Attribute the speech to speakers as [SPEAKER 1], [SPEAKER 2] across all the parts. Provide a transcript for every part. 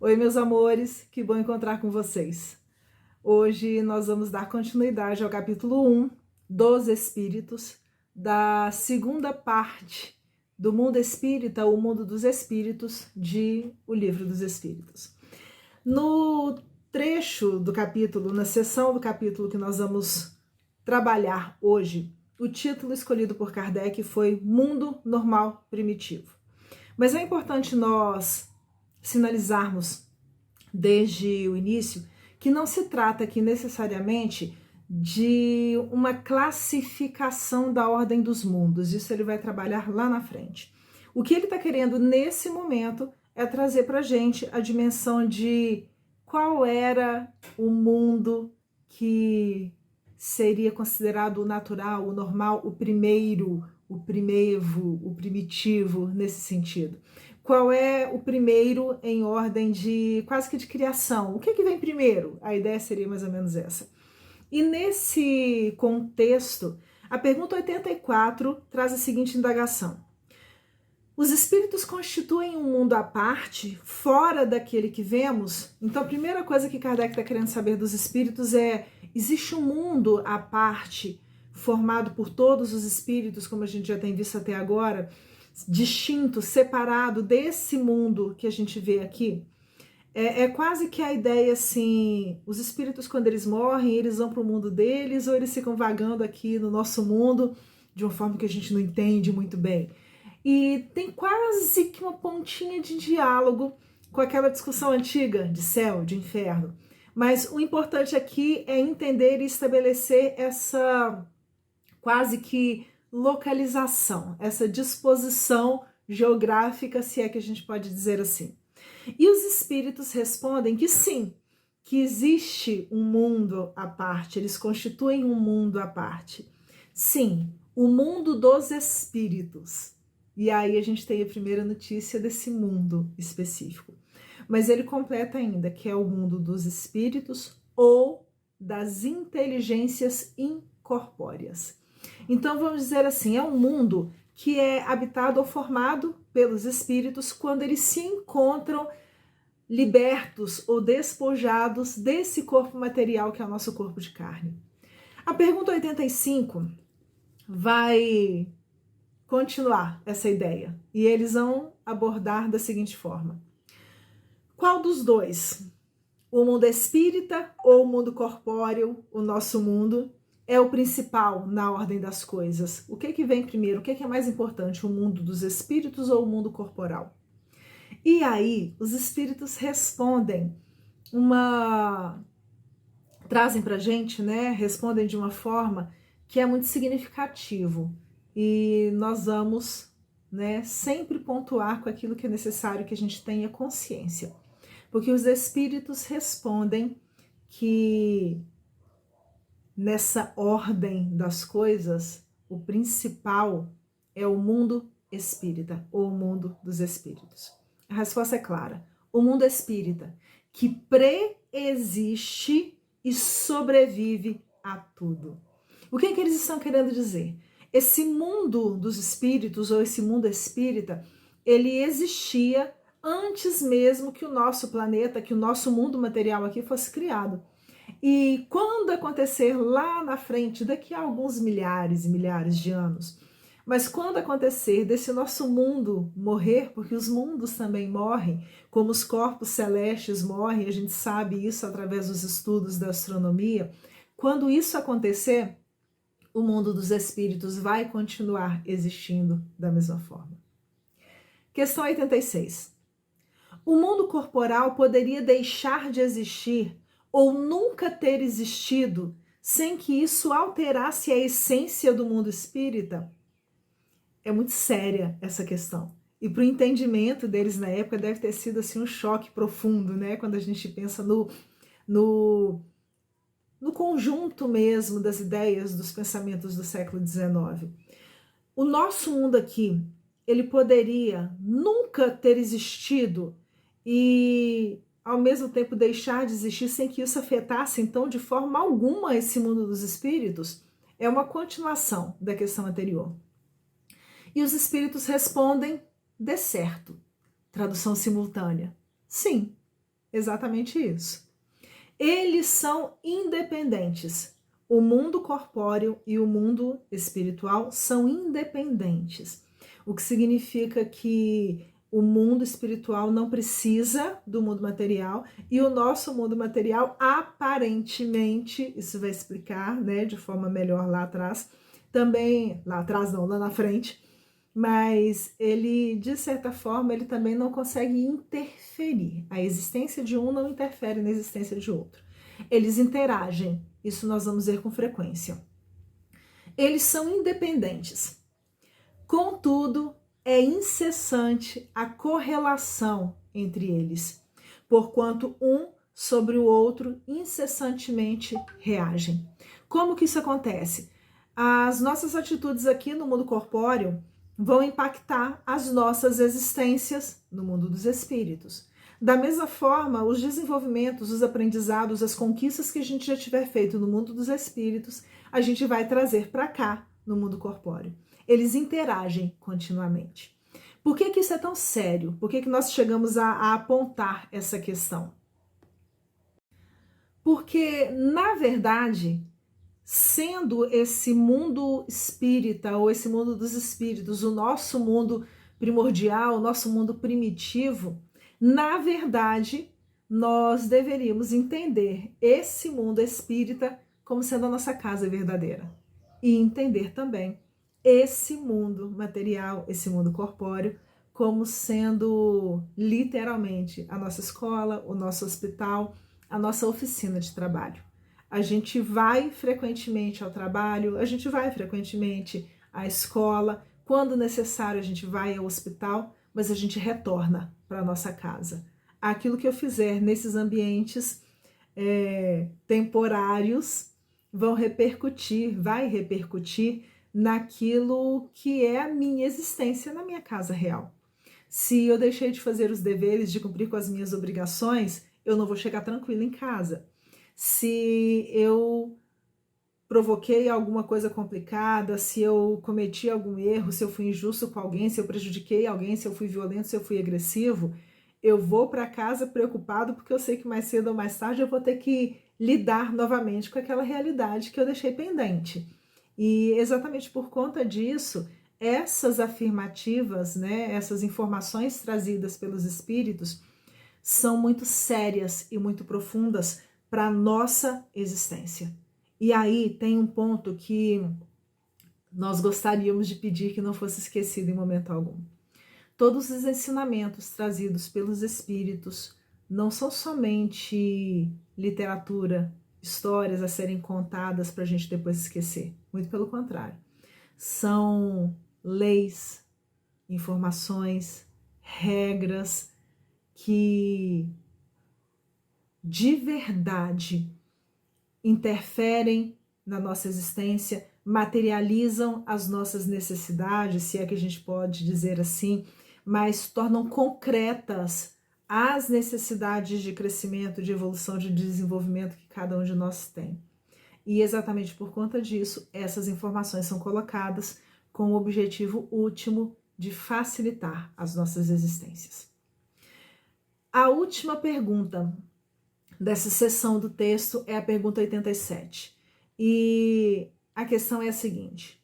[SPEAKER 1] Oi, meus amores, que bom encontrar com vocês. Hoje nós vamos dar continuidade ao capítulo 1 dos Espíritos, da segunda parte do Mundo Espírita, o Mundo dos Espíritos, de O Livro dos Espíritos. No trecho do capítulo, na seção do capítulo que nós vamos trabalhar hoje, o título escolhido por Kardec foi Mundo Normal Primitivo. Mas é importante nós sinalizarmos desde o início que não se trata aqui necessariamente de uma classificação da ordem dos mundos, isso ele vai trabalhar lá na frente. O que ele está querendo nesse momento é trazer para a gente a dimensão de qual era o mundo que seria considerado o natural, o normal, o primeiro, o primevo, o primitivo nesse sentido. Qual é o primeiro em ordem de quase que de criação? O que vem primeiro? A ideia seria mais ou menos essa. E nesse contexto, a pergunta 84 traz a seguinte indagação. Os espíritos constituem um mundo à parte, fora daquele que vemos? Então a primeira coisa que Kardec está querendo saber dos espíritos é: existe um mundo à parte, formado por todos os espíritos, como a gente já tem visto até agora, distinto, separado desse mundo que a gente vê aqui? É quase que a ideia assim, os espíritos quando eles morrem, eles vão para o mundo deles ou eles ficam vagando aqui no nosso mundo de uma forma que a gente não entende muito bem. E tem quase que uma pontinha de diálogo com aquela discussão antiga de céu, de inferno. Mas o importante aqui é entender e estabelecer essa quase que localização, essa disposição geográfica, se é que a gente pode dizer assim. E os espíritos respondem que sim, que existe um mundo à parte, eles constituem um mundo à parte. Sim, o mundo dos espíritos. E aí a gente tem a primeira notícia desse mundo específico. Mas ele completa ainda que é o mundo dos espíritos ou das inteligências incorpóreas. Então vamos dizer assim, é um mundo que é habitado ou formado pelos espíritos quando eles se encontram libertos ou despojados desse corpo material que é o nosso corpo de carne. A pergunta 85 vai continuar essa ideia e eles vão abordar da seguinte forma: qual dos dois, o mundo espírita ou o mundo corpóreo, o nosso mundo, é o principal na ordem das coisas? O que vem primeiro? O que é mais importante, o mundo dos espíritos ou o mundo corporal? E aí os espíritos respondem trazem pra gente, né? Respondem de uma forma que é muito significativo. E nós vamos, né, sempre pontuar com aquilo que é necessário que a gente tenha consciência. Porque os espíritos respondem que nessa ordem das coisas, o principal é o mundo espírita, ou o mundo dos espíritos. A resposta é clara: o mundo espírita, que preexiste e sobrevive a tudo. O que eles estão querendo dizer? Esse mundo dos espíritos, ou esse mundo espírita, ele existia antes mesmo que o nosso planeta, que o nosso mundo material aqui fosse criado. E quando acontecer lá na frente, daqui a alguns milhares e milhares de anos, mas quando acontecer desse nosso mundo morrer, porque os mundos também morrem, como os corpos celestes morrem, a gente sabe isso através dos estudos da astronomia, quando isso acontecer, o mundo dos espíritos vai continuar existindo da mesma forma. Questão 86. O mundo corporal poderia deixar de existir ou nunca ter existido sem que isso alterasse a essência do mundo espírita? É muito séria essa questão. E para o entendimento deles na época deve ter sido assim um choque profundo, né? Quando a gente pensa no conjunto mesmo das ideias, dos pensamentos do século XIX. O nosso mundo aqui, ele poderia nunca ter existido e ao mesmo tempo deixar de existir sem que isso afetasse então de forma alguma esse mundo dos espíritos? É uma continuação da questão anterior. E os espíritos respondem: de certo. Tradução simultânea: sim, exatamente isso. Eles são independentes. O mundo corpóreo e o mundo espiritual são independentes, o que significa que o mundo espiritual não precisa do mundo material e o nosso mundo material, aparentemente, isso vai explicar, né, de forma melhor lá atrás, também, lá atrás não, lá na frente, mas ele, de certa forma, ele também não consegue interferir. A existência de um não interfere na existência de outro. Eles interagem, isso nós vamos ver com frequência. Eles são independentes. Contudo, é incessante a correlação entre eles, porquanto um sobre o outro incessantemente reagem. Como que isso acontece? As nossas atitudes aqui no mundo corpóreo vão impactar as nossas existências no mundo dos espíritos. Da mesma forma, os desenvolvimentos, os aprendizados, as conquistas que a gente já tiver feito no mundo dos espíritos, a gente vai trazer para cá no mundo corpóreo. Eles interagem continuamente. Por que isso é tão sério? Por que nós chegamos a apontar essa questão? Porque, na verdade, sendo esse mundo espírita ou esse mundo dos espíritos, o nosso mundo primordial, o nosso mundo primitivo, na verdade, nós deveríamos entender esse mundo espírita como sendo a nossa casa verdadeira e entender também esse mundo material, esse mundo corpóreo, como sendo literalmente a nossa escola, o nosso hospital, a nossa oficina de trabalho. A gente vai frequentemente ao trabalho, a gente vai frequentemente à escola, quando necessário a gente vai ao hospital, mas a gente retorna para a nossa casa. Aquilo que eu fizer nesses ambientes temporários vai repercutir naquilo que é a minha existência na minha casa real. Se eu deixei de fazer os deveres, de cumprir com as minhas obrigações, eu não vou chegar tranquilo em casa. Se eu provoquei alguma coisa complicada, se eu cometi algum erro, se eu fui injusto com alguém, se eu prejudiquei alguém, se eu fui violento, se eu fui agressivo, eu vou para casa preocupado porque eu sei que mais cedo ou mais tarde eu vou ter que lidar novamente com aquela realidade que eu deixei pendente. E exatamente por conta disso, essas afirmativas, né, essas informações trazidas pelos espíritos são muito sérias e muito profundas para a nossa existência. E aí tem um ponto que nós gostaríamos de pedir que não fosse esquecido em momento algum. Todos os ensinamentos trazidos pelos espíritos não são somente literatura, histórias a serem contadas para a gente depois esquecer. Muito pelo contrário. São leis, informações, regras que de verdade interferem na nossa existência, materializam as nossas necessidades, se é que a gente pode dizer assim, mas tornam concretas as necessidades de crescimento, de evolução, de desenvolvimento que cada um de nós tem. E exatamente por conta disso, essas informações são colocadas com o objetivo último de facilitar as nossas existências. A última pergunta dessa seção do texto é a pergunta 87. E a questão é a seguinte: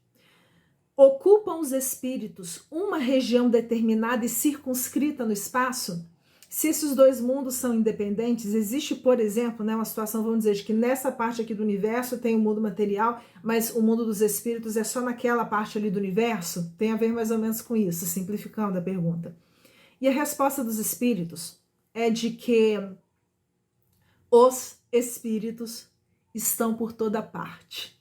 [SPEAKER 1] ocupam os espíritos uma região determinada e circunscrita no espaço? Se esses dois mundos são independentes, existe, por exemplo, né, uma situação, vamos dizer, de que nessa parte aqui do universo tem o mundo material, mas o mundo dos espíritos é só naquela parte ali do universo? Tem a ver mais ou menos com isso, simplificando a pergunta. E a resposta dos espíritos é de que os espíritos estão por toda parte.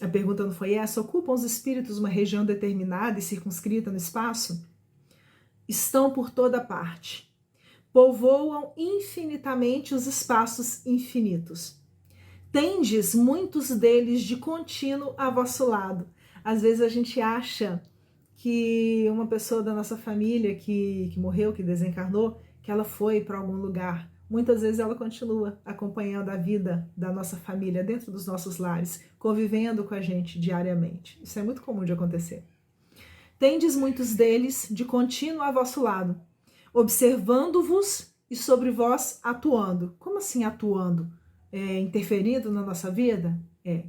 [SPEAKER 1] A pergunta não foi essa? Ocupam os espíritos uma região determinada e circunscrita no espaço? Estão por toda parte. Povoam infinitamente os espaços infinitos. Tendes muitos deles de contínuo a vosso lado. Às vezes a gente acha que uma pessoa da nossa família que morreu, que desencarnou, que ela foi para algum lugar. Muitas vezes ela continua acompanhando a vida da nossa família dentro dos nossos lares, convivendo com a gente diariamente. Isso é muito comum de acontecer. Tendes muitos deles de contínuo a vosso lado, observando-vos e sobre vós atuando. Como assim atuando? Interferindo na nossa vida?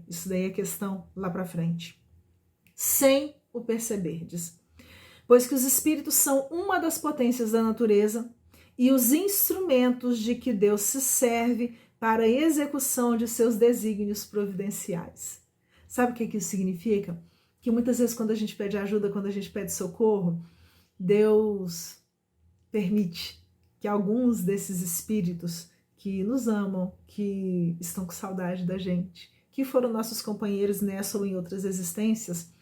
[SPEAKER 1] Isso daí é questão lá para frente. Sem o perceberdes. Pois que os espíritos são uma das potências da natureza e os instrumentos de que Deus se serve para a execução de seus desígnios providenciais. Sabe o que isso significa? Que muitas vezes quando a gente pede ajuda, quando a gente pede socorro, Deus permite que alguns desses espíritos que nos amam, que estão com saudade da gente, que foram nossos companheiros nessa ou em outras existências,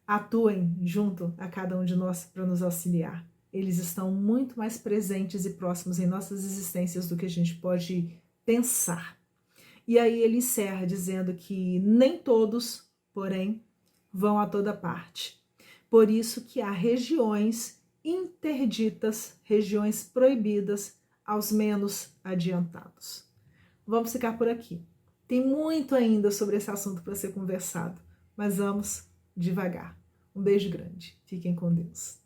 [SPEAKER 1] atuem junto a cada um de nós para nos auxiliar. Eles estão muito mais presentes e próximos em nossas existências do que a gente pode pensar. E aí ele encerra dizendo que nem todos, porém, vão a toda parte. Por isso que há regiões interditas, regiões proibidas aos menos adiantados. Vamos ficar por aqui. Tem muito ainda sobre esse assunto para ser conversado, mas vamos devagar. Um beijo grande. Fiquem com Deus.